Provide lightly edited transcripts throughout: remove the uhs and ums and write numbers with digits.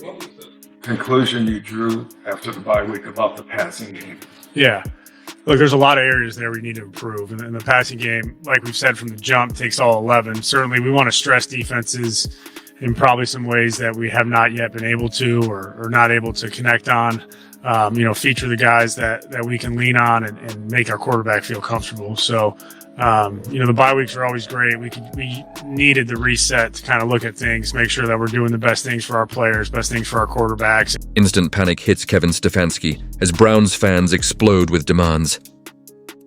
What was the conclusion you drew after the bye week about the passing game? Yeah. Look, there's a lot of areas there we need to improve. And the passing game, like we've said from the jump, takes all 11. Certainly, we want to stress defenses in probably some ways that we have not yet been able to or not able to connect on. Feature the guys that we can lean on and make our quarterback feel comfortable. So, the bye weeks are always great. We needed the reset to kind of look at things, make sure that we're doing the best things for our players, best things for our quarterbacks. Instant panic hits Kevin Stefanski as Browns fans explode with demands.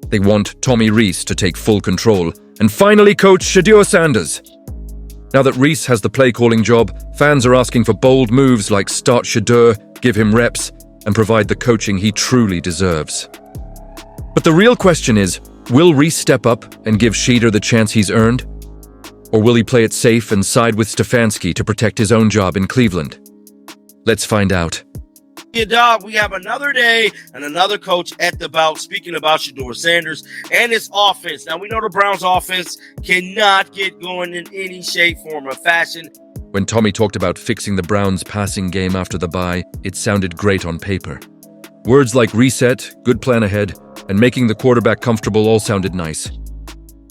They want Tommy Rees to take full control and finally coach Shedeur Sanders. Now that Rees has the play-calling job, fans are asking for bold moves like start Shedeur, give him reps, and provide the coaching he truly deserves. But the real question is, will Rees step up and give Shedeur the chance he's earned? Or will he play it safe and side with Stefanski to protect his own job in Cleveland? Let's find out. Yeah, dog, we have another day and another coach at the bout speaking about Shedeur Sanders and his offense. Now, we know the Browns' offense cannot get going in any shape, form, or fashion. When Tommy talked about fixing the Browns' passing game after the bye, it sounded great on paper. Words like reset, good plan ahead, and making the quarterback comfortable all sounded nice.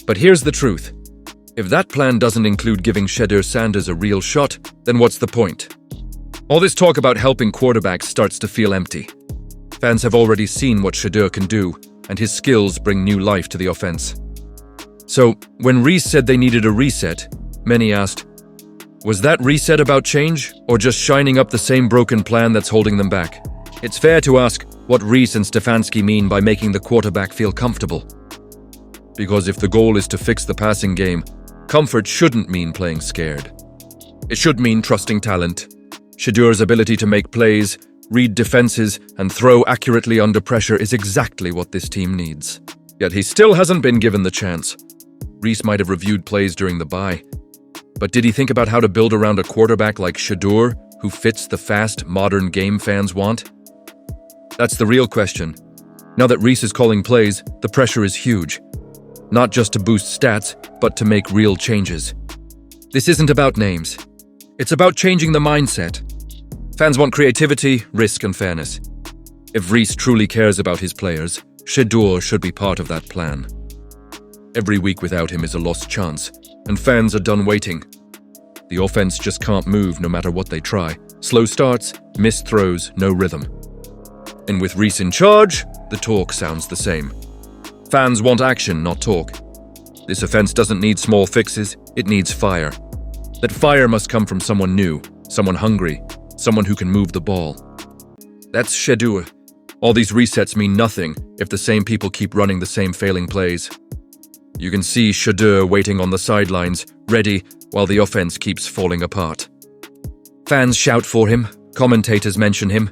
But here's the truth. If that plan doesn't include giving Shedeur Sanders a real shot, then what's the point? All this talk about helping quarterbacks starts to feel empty. Fans have already seen what Shedeur can do, and his skills bring new life to the offense. So, when Rees said they needed a reset, many asked, was that reset about change, or just shining up the same broken plan that's holding them back? It's fair to ask what Rees and Stefanski mean by making the quarterback feel comfortable. Because if the goal is to fix the passing game, comfort shouldn't mean playing scared. It should mean trusting talent. Shedeur's ability to make plays, read defenses, and throw accurately under pressure is exactly what this team needs. Yet he still hasn't been given the chance. Rees might have reviewed plays during the bye. But did he think about how to build around a quarterback like Shedeur, who fits the fast, modern game fans want? That's the real question. Now that Rees is calling plays, the pressure is huge. Not just to boost stats, but to make real changes. This isn't about names. It's about changing the mindset. Fans want creativity, risk, and fairness. If Rees truly cares about his players, Shedeur should be part of that plan. Every week without him is a lost chance, and fans are done waiting. The offense just can't move no matter what they try. Slow starts, missed throws, no rhythm. And with Rees in charge, the talk sounds the same. Fans want action, not talk. This offense doesn't need small fixes, it needs fire. That fire must come from someone new, someone hungry, someone who can move the ball. That's Shedeur. All these resets mean nothing if the same people keep running the same failing plays. You can see Shedeur waiting on the sidelines, ready, while the offense keeps falling apart. Fans shout for him, commentators mention him,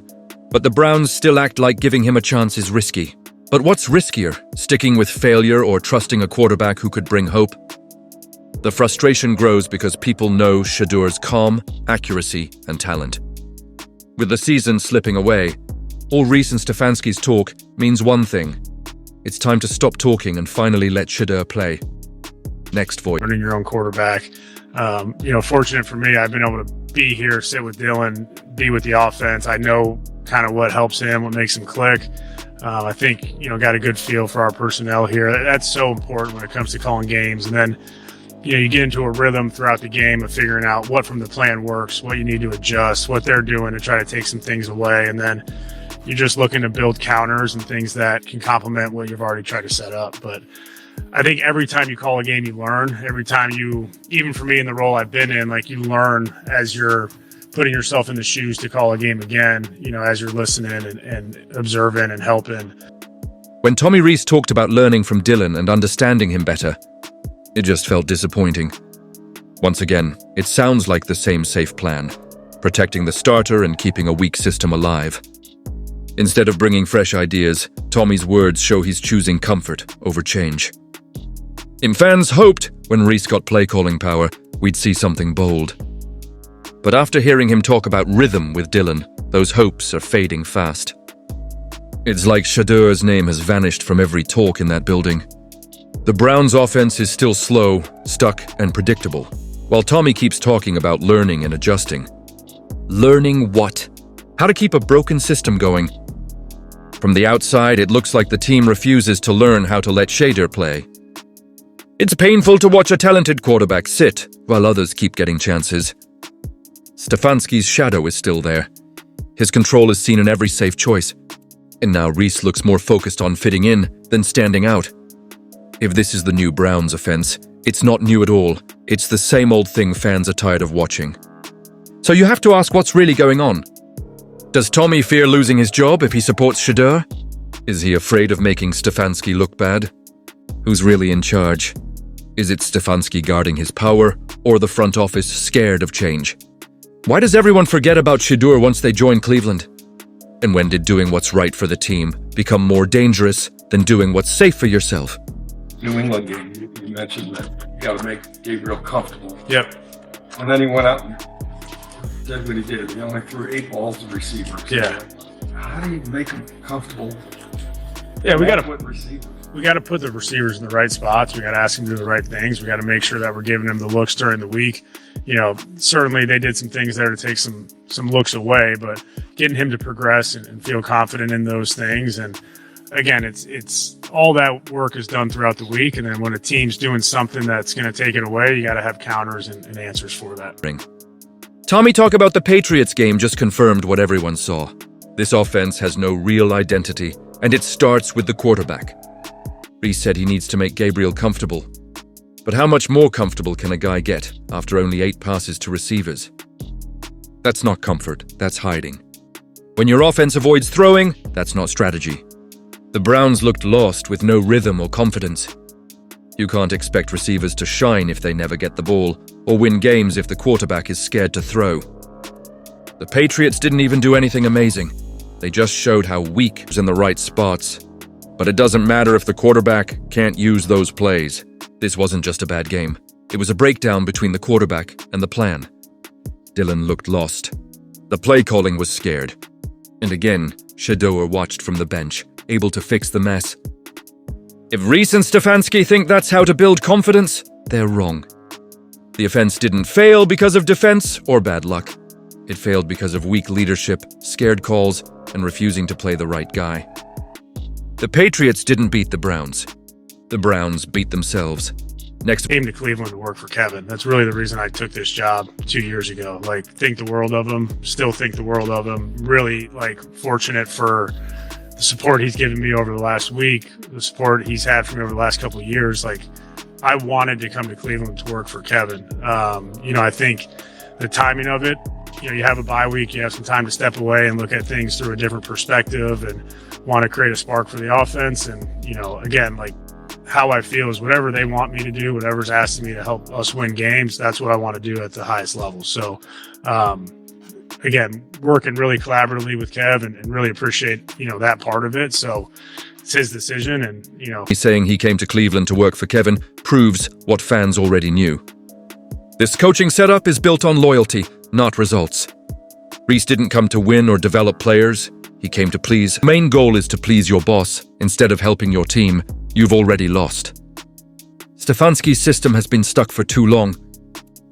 but the Browns still act like giving him a chance is risky. But what's riskier, sticking with failure or trusting a quarterback who could bring hope? The frustration grows because people know Shedeur's calm, accuracy, and talent. With the season slipping away, all Rees and Stefanski's talk means one thing. It's time to stop talking and finally let Shedeur play. Next voice. Running your own quarterback. Fortunate for me, I've been able to be here, sit with Dylan, be with the offense. I know kind of what helps him, what makes him click. I think, got a good feel for our personnel here. That's so important when it comes to calling games. And then, you get into a rhythm throughout the game of figuring out what from the plan works, what you need to adjust, what they're doing to try to take some things away. And then you're just looking to build counters and things that can complement what you've already tried to set up. But I think every time you call a game, you learn. Every time even for me in the role I've been in, you learn as you're putting yourself in the shoes to call a game again, as you're listening and observing and helping. When Tommy Rees talked about learning from Dylan and understanding him better, it just felt disappointing. Once again, it sounds like the same safe plan, protecting the starter and keeping a weak system alive. Instead of bringing fresh ideas, Tommy's words show he's choosing comfort over change. Fans hoped, when Rees got play-calling power, we'd see something bold. But after hearing him talk about rhythm with Dylan, those hopes are fading fast. It's like Shedeur's name has vanished from every talk in that building. The Browns' offense is still slow, stuck, and predictable, while Tommy keeps talking about learning and adjusting. Learning what? How to keep a broken system going. From the outside, it looks like the team refuses to learn how to let Shedeur play. It's painful to watch a talented quarterback sit while others keep getting chances. Stefanski's shadow is still there. His control is seen in every safe choice. And now Rees looks more focused on fitting in than standing out. If this is the new Browns offense, it's not new at all. It's the same old thing fans are tired of watching. So you have to ask what's really going on. Does Tommy fear losing his job if he supports Shedeur? Is he afraid of making Stefanski look bad? Who's really in charge? Is it Stefanski guarding his power, or the front office scared of change? Why does everyone forget about Shedeur once they join Cleveland? And when did doing what's right for the team become more dangerous than doing what's safe for yourself? New England game, you mentioned that you got to make Gabriel comfortable. Yep. And then he went out and did what he did. He only threw 8 balls to receivers. Yeah. How do you make them comfortable? Yeah, we got to put receivers. We got to put the receivers in the right spots. We got to ask them to do the right things. We got to make sure that we're giving them the looks during the week. You know, certainly they did some things there to take some looks away, but getting him to progress and feel confident in those things. And again, it's all that work is done throughout the week. And then when a team's doing something that's going to take it away, you got to have counters and answers for that. Tommy talk about the Patriots game just confirmed what everyone saw. This offense has no real identity, and it starts with the quarterback. Rees said he needs to make Gabriel comfortable. But how much more comfortable can a guy get after only 8 passes to receivers? That's not comfort, that's hiding. When your offense avoids throwing, that's not strategy. The Browns looked lost with no rhythm or confidence. You can't expect receivers to shine if they never get the ball, or win games if the quarterback is scared to throw. The Patriots didn't even do anything amazing. They just showed how weak was in the right spots. But it doesn't matter if the quarterback can't use those plays. This wasn't just a bad game. It was a breakdown between the quarterback and the plan. Dillon looked lost. The play calling was scared. And again, Shedeur watched from the bench, able to fix the mess. If Rees and Stefanski think that's how to build confidence, they're wrong. The offense didn't fail because of defense or bad luck. It failed because of weak leadership, scared calls, and refusing to play the right guy. The Patriots didn't beat the Browns. The Browns beat themselves. Next, Came to Cleveland to work for Kevin. That's really the reason I took this job 2 years ago. Like, think the world of him, still think the world of him. Really, like, fortunate for the support he's given me over the last week, the support he's had for me over the last couple of years. Like, I wanted to come to Cleveland to work for Kevin. You know, I think the timing of it, you know, you have a bye week, you have some time to step away and look at things through a different perspective and want to create a spark for the offense. And, you know, again, like, how I feel is whatever they want me to do, whatever's asking me to help us win games, that's what I want to do at the highest level. So, again, working really collaboratively with Kev and really appreciate, you know, that part of it. So it's his decision. And, you know, he's saying he came to Cleveland to work for Kevin proves what fans already knew. This coaching setup is built on loyalty, not results. Rees didn't come to win or develop players. He came to please. The main goal is to please your boss. Instead of helping your team, you've already lost. Stefanski's system has been stuck for too long.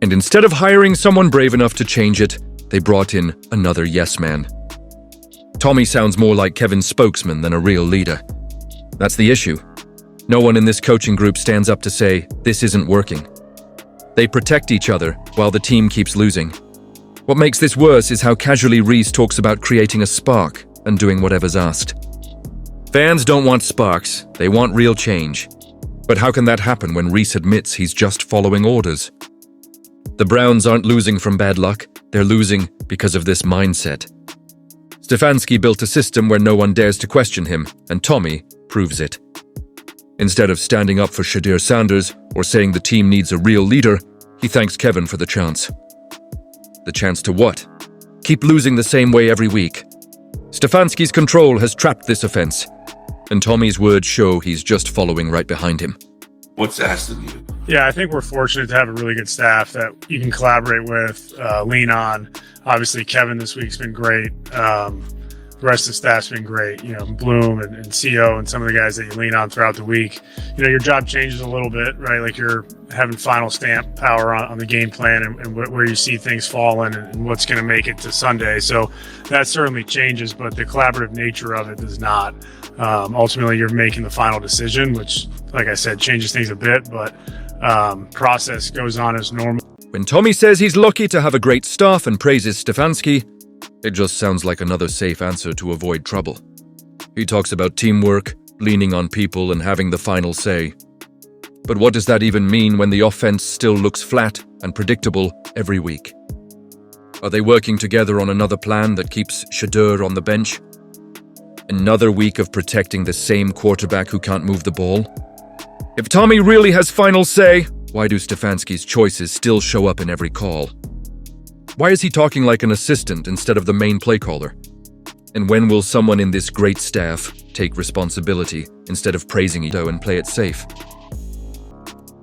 And instead of hiring someone brave enough to change it, they brought in another yes man. Tommy sounds more like Kevin's spokesman than a real leader. That's the issue. No one in this coaching group stands up to say, this isn't working. They protect each other while the team keeps losing. What makes this worse is how casually Rees talks about creating a spark and doing whatever's asked. Fans don't want sparks, they want real change. But how can that happen when Rees admits he's just following orders? The Browns aren't losing from bad luck, they're losing because of this mindset. Stefanski built a system where no one dares to question him, and Tommy proves it. Instead of standing up for Shedeur Sanders or saying the team needs a real leader, he thanks Kevin for the chance. The chance to what? Keep losing the same way every week. Stefanski's control has trapped this offense, and Tommy's words show he's just following right behind him. What's asked of you? yeah, I think we're fortunate to have a really good staff that you can collaborate with, lean on. Obviously, Kevin this week's been great. the rest of the staff's been great. Bloom and CO and some of the guys that you lean on throughout the week. Your job changes a little bit, right? Like you're having final stamp power on the game plan and where you see things falling and what's going to make it to Sunday. So that certainly changes, but the collaborative nature of it does not. Ultimately, you're making the final decision, which, like I said, changes things a bit, but process goes on as normal. When Tommy says he's lucky to have a great staff and praises Stefanski, it just sounds like another safe answer to avoid trouble. He talks about teamwork, leaning on people, and having the final say. But what does that even mean when the offense still looks flat and predictable every week? Are they working together on another plan that keeps Shedeur on the bench? Another week of protecting the same quarterback who can't move the ball? If Tommy really has final say, why do Stefanski's choices still show up in every call? Why is he talking like an assistant instead of the main play caller? And when will someone in this great staff take responsibility instead of praising Ito and play it safe?